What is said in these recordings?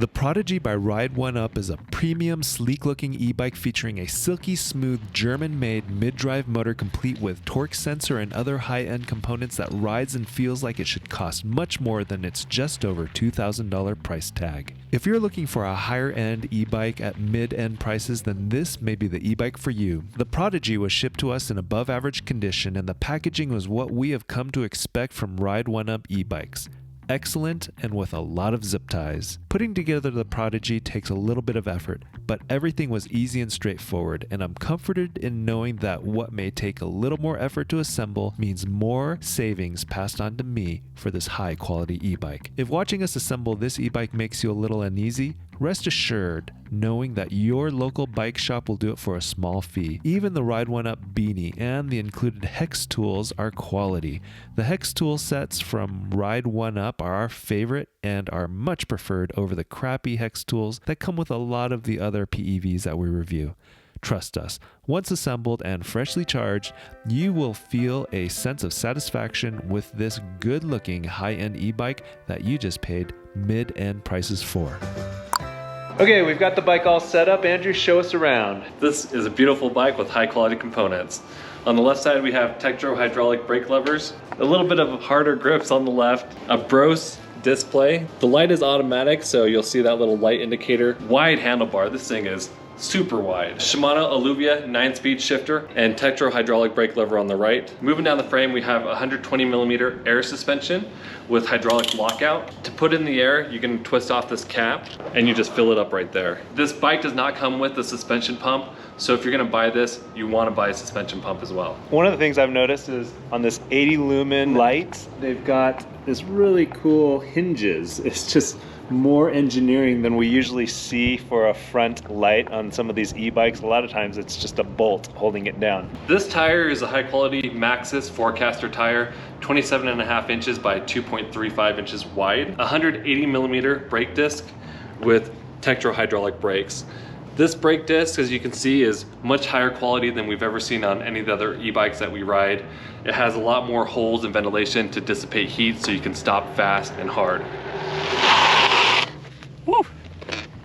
The Prodigy by Ride1UP is a premium, sleek-looking e-bike featuring a silky smooth German-made mid-drive motor complete with torque sensor and other high-end components that rides and feels like it should cost much more than its just over $2,000 price tag. If you're looking for a higher-end e-bike at mid-end prices, then this may be the e-bike for you. The Prodigy was shipped to us in above-average condition, and the packaging was what we have come to expect from Ride1UP e-bikes. Excellent and with a lot of zip ties. Putting together the Prodigy takes a little bit of effort, but everything was easy and straightforward, and I'm comforted in knowing that what may take a little more effort to assemble means more savings passed on to me for this high quality e-bike. If watching us assemble this e-bike makes you a little uneasy, rest assured knowing that your local bike shop will do it for a small fee. Even the Ride1UP beanie and the included hex tools are quality. The hex tool sets from Ride1UP are our favorite and are much preferred over the crappy hex tools that come with a lot of the other PEVs that we review. Trust us, once assembled and freshly charged, you will feel a sense of satisfaction with this good-looking high-end e-bike that you just paid mid-end prices for. Okay, we've got the bike all set up. Andrew, show us around. This is a beautiful bike with high quality components. On the left side we have Tektro hydraulic brake levers, a little bit of harder grips on the left, a Brose display. The light is automatic, so you'll see that little light indicator. Wide handlebar, this thing is super wide. Shimano Alluvia 9-speed shifter and Tektro hydraulic brake lever on the right. Moving down the frame, we have 120mm air suspension with hydraulic lockout. To put in the air, you can twist off this cap and you just fill it up right there. This bike does not come with a suspension pump, so if you're gonna buy this, you wanna buy a suspension pump as well. One of the things I've noticed is on this 80 lumen light, they've got this really cool hinges. It's just more engineering than we usually see for a front light on some of these e-bikes. A lot of times it's just a bolt holding it down. This tire is a high quality Maxxis Forecaster tire, 27.5 inches by 2.35 inches wide, 180mm brake disc with Tektro hydraulic brakes. This brake disc, as you can see, is much higher quality than we've ever seen on any of the other e-bikes that we ride. It has a lot more holes and ventilation to dissipate heat so you can stop fast and hard. Woo!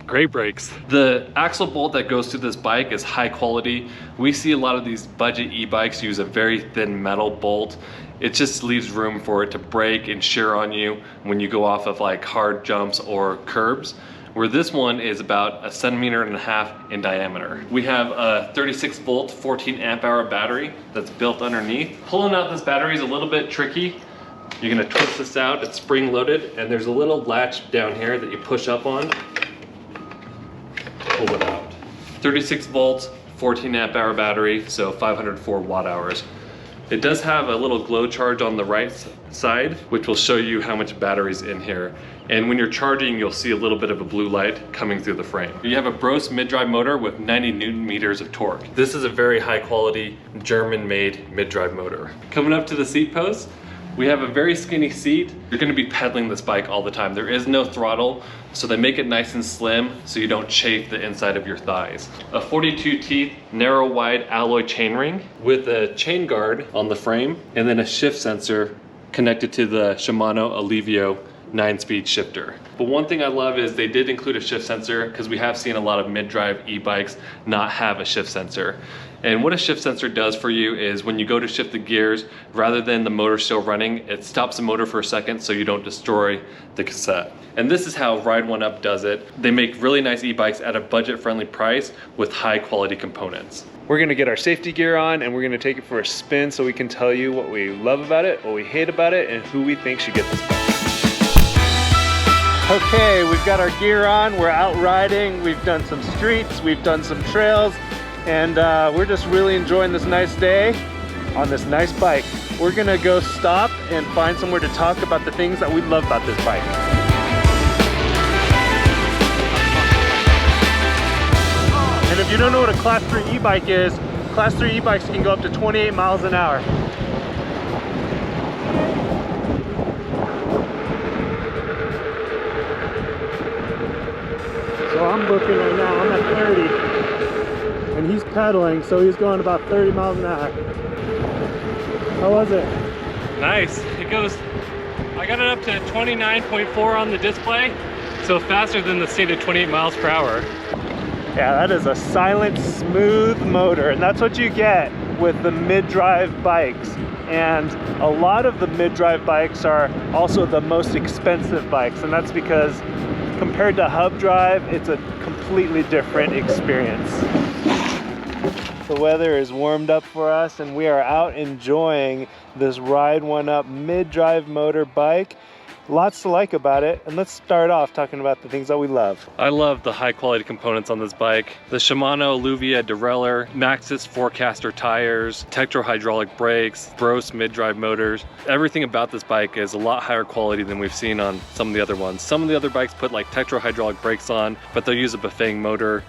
Great brakes. The axle bolt that goes through this bike is high quality. We see a lot of these budget e-bikes use a very thin metal bolt. It just leaves room for it to break and shear on you when you go off of like hard jumps or curbs, where this one is about 1.5 centimeters in diameter. We have a 36 volt, 14 amp hour battery that's built underneath. Pulling out this battery is a little bit tricky. You're gonna twist this out, it's spring loaded, and there's a little latch down here that you push up on, pull it out. 36 volts, 14 amp hour battery, so 504 watt hours. It does have a little glow charge on the right side, which will show you how much battery's in here. And when you're charging, you'll see a little bit of a blue light coming through the frame. You have a Brose mid-drive motor with 90 Newton meters of torque. This is a very high quality German-made mid-drive motor. Coming up to the seat post, we have a very skinny seat. You're gonna be pedaling this bike all the time. There is no throttle, so they make it nice and slim so you don't chafe the inside of your thighs. A 42 teeth, narrow wide alloy chainring with a chain guard on the frame, and then a shift sensor connected to the Shimano Alluvia 9-speed shifter. But one thing I love is they did include a shift sensor, because we have seen a lot of mid-drive e-bikes not have a shift sensor. And what a shift sensor does for you is when you go to shift the gears, rather than the motor still running, it stops the motor for a second so you don't destroy the cassette. And this is how Ride1UP does it. They make really nice e-bikes at a budget-friendly price with high-quality components. We're gonna get our safety gear on and we're gonna take it for a spin so we can tell you what we love about it, what we hate about it, and who we think should get this bike. Okay, we've got our gear on, we're out riding, we've done some streets, we've done some trails, and we're just really enjoying this nice day on this nice bike. We're gonna go stop and find somewhere to talk about the things that we love about this bike. And if you don't know what a Class 3 e-bike is, Class 3 e-bikes can go up to 28 miles an hour. So I'm booking right now, I'm at 30, and he's pedaling, so he's going about 30 miles an hour. How was it? Nice. It goes, I got it up to 29.4 on the display, So faster than the stated 28 miles per hour. Yeah, that is a silent, smooth motor, and that's what you get with the mid-drive bikes. And a lot of the mid-drive bikes are also the most expensive bikes, and that's because compared to hub drive, it's a completely different experience. The weather is warmed up for us, and we are out enjoying this Ride1UP mid-drive motor bike. Lots to like about it, and let's start off talking about the things that we love. I love the high quality components on this bike. The Shimano Alluvia derailleur, Maxxis Forecaster tires, Tektro hydraulic brakes, Brose mid-drive motors. Everything about this bike is a lot higher quality than we've seen on some of the other ones. Some of the other bikes put like Tektro hydraulic brakes on, but they'll use a Bafang motor.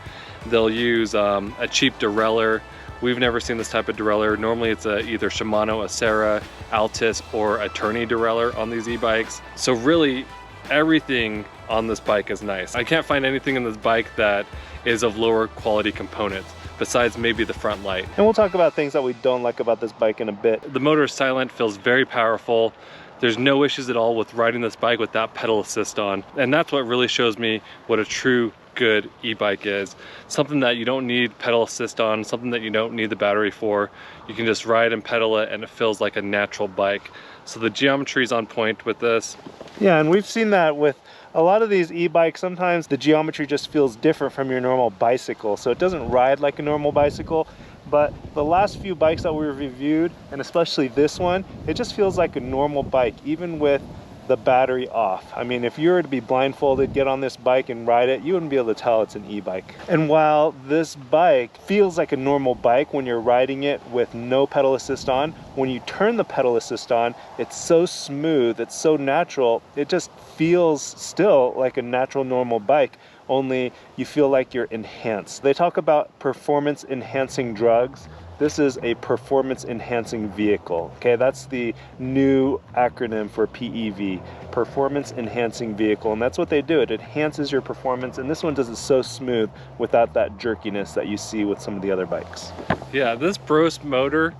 They'll use a cheap derailleur. We've never seen this type of derailleur. Normally it's either Shimano, Acera, Altis, or Attorney derailleur on these e-bikes. So really, everything on this bike is nice. I can't find anything in this bike that is of lower quality components, besides maybe the front light. And we'll talk about things that we don't like about this bike in a bit. The motor is silent, feels very powerful. There's no issues at all with riding this bike without pedal assist on. And that's what really shows me what a true good e-bike is. Something that you don't need pedal assist on, something that you don't need the battery for. You can just ride and pedal it and it feels like a natural bike. So the geometry is on point with this. Yeah, and we've seen that with a lot of these e-bikes. Sometimes the geometry just feels different from your normal bicycle, so it doesn't ride like a normal bicycle. But the last few bikes that we reviewed, and especially this one, it just feels like a normal bike, even with the battery off. I mean, if you were to be blindfolded, get on this bike and ride it, you wouldn't be able to tell it's an e-bike. And while this bike feels like a normal bike when you're riding it with no pedal assist on, when you turn the pedal assist on, it's so smooth, it's so natural, it just feels still like a natural normal bike, only you feel like you're enhanced. They talk about performance enhancing drugs. This is a performance enhancing vehicle. Okay, that's the new acronym for PEV, performance enhancing vehicle. And that's what they do. It enhances your performance. And this one does it so smooth without that jerkiness that you see with some of the other bikes. Yeah, this Brose motor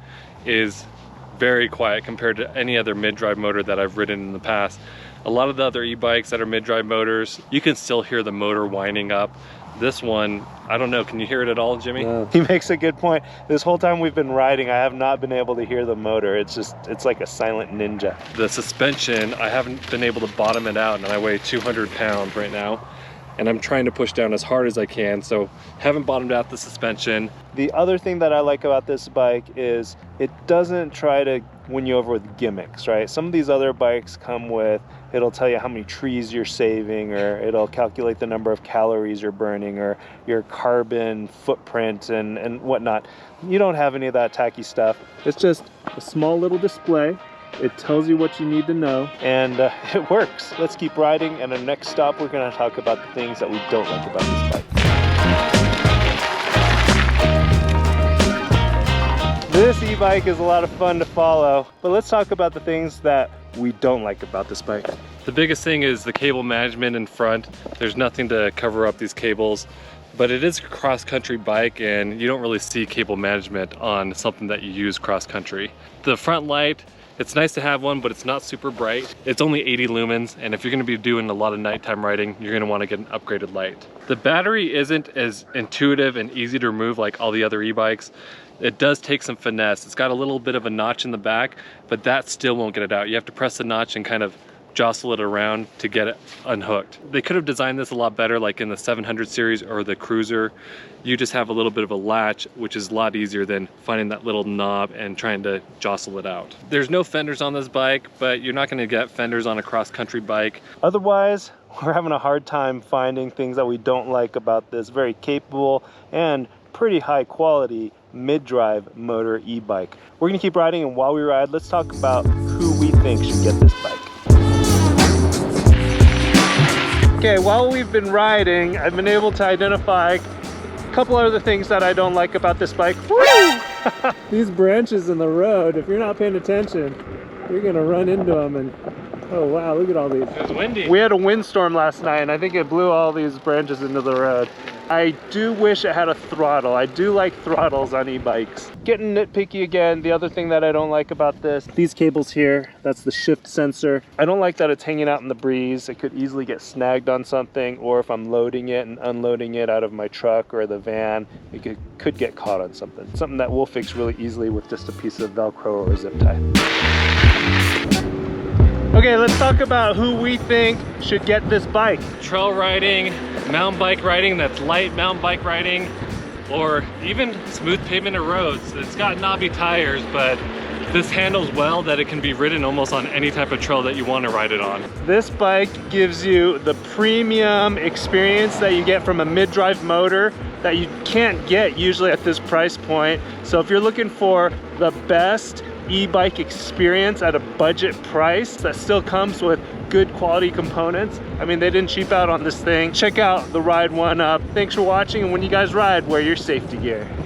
is very quiet compared to any other mid-drive motor that I've ridden in the past. A lot of the other e-bikes that are mid-drive motors, you can still hear the motor winding up. This one, I don't know, can you hear it at all, Jimmy? No. He makes a good point. This whole time we've been riding, I have not been able to hear the motor. It's like a silent ninja. The suspension, I haven't been able to bottom it out, and I weigh 200 pounds right now. And I'm trying to push down as hard as I can, so haven't bottomed out the suspension. The other thing that I like about this bike is it doesn't try to win you over with gimmicks, right? Some of these other bikes come with, it'll tell you how many trees you're saving, or it'll calculate the number of calories you're burning, or your carbon footprint and whatnot. You don't have any of that tacky stuff. It's just a small little display. It tells you what you need to know, and it works. Let's keep riding, and our next stop, we're gonna talk about the things that we don't like about this bike. This e-bike is a lot of fun to follow, but let's talk about the things that we don't like about this bike. The biggest thing is the cable management in front. There's nothing to cover up these cables, but it is a cross-country bike, and you don't really see cable management on something that you use cross-country. The front light, it's nice to have one, but it's not super bright. It's only 80 lumens, and if you're gonna be doing a lot of nighttime riding, you're gonna wanna get an upgraded light. The battery isn't as intuitive and easy to remove like all the other e-bikes. It does take some finesse. It's got a little bit of a notch in the back, but that still won't get it out. You have to press the notch and kind of jostle it around to get it unhooked. They could have designed this a lot better, like in the 700 series or the Cruiser. You just have a little bit of a latch, which is a lot easier than finding that little knob and trying to jostle it out. There's no fenders on this bike, but you're not gonna get fenders on a cross-country bike. Otherwise, we're having a hard time finding things that we don't like about this very capable and pretty high quality mid-drive motor e-bike. We're gonna keep riding, and while we ride, let's talk about who we think should get this bike. Okay, while we've been riding, I've been able to identify a couple other things that I don't like about this bike. Woo! These branches in the road, if you're not paying attention, you're gonna run into them and Oh wow, look at all these. It was windy. We had a windstorm last night and I think it blew all these branches into the road. I do wish it had a throttle. I do like throttles on e-bikes. Getting nitpicky again, the other thing that I don't like about this, these cables here, that's the shift sensor. I don't like that it's hanging out in the breeze. It could easily get snagged on something, or if I'm loading it and unloading it out of my truck or the van, it could get caught on something. Something that we'll fix really easily with just a piece of Velcro or a zip tie. Okay, let's talk about who we think should get this bike. Trail riding, mountain bike riding that's light mountain bike riding, or even smooth pavement or roads. It's got knobby tires, but this handles well that it can be ridden almost on any type of trail that you want to ride it on. This bike gives you the premium experience that you get from a mid-drive motor that you can't get usually at this price point. So if you're looking for the best e-bike experience at a budget price that still comes with good quality components, I mean, they didn't cheap out on this thing. Check out the Ride1UP. Thanks for watching, and when you guys ride, wear your safety gear.